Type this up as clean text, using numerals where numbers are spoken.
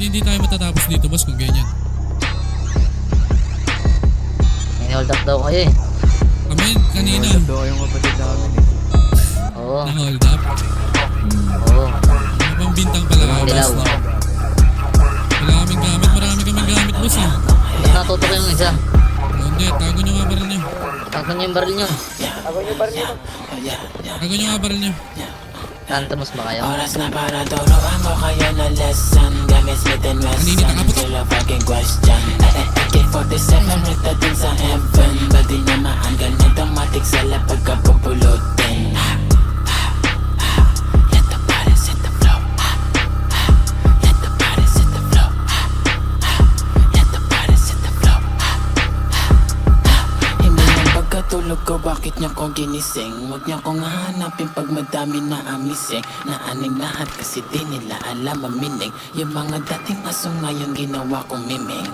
Hindi tayo matatapos dito boss kung ganyan. May hold up daw kayo eh. Kami kanina. Wala daw yung kapatid namin eh. Oo. Na-hold up. Oo. May pambintang pala Walang boss. dilaw. No? Wala kaming gamit. Marami kaming gamit boss eh. Natutok yung isa. Oh, hindi. Tago nyo nga baril nyo. Takpan niyo yung baril niyo. Tago nyo nga baril nyo. Tantamos ba kayo? Oras na para turuan ko kayo ng lesson. Gamit Smith and Kanina Wesson. nakaputok. Still a fucking question. AK-47 rita din sa heaven. Badi naman ganito matik sa lapag kapupulutin. Let the body set the flow. Let the body set the flow. Let the body set the flow. Hindi ng pagkatulog ko, bakit niyo ko ginising? Huwag niyo kong hahanapin pag madami na amising. Naaning lahat kasi di nila alam ang meaning. Yung mga dating aso ngayon ginawa kong miming.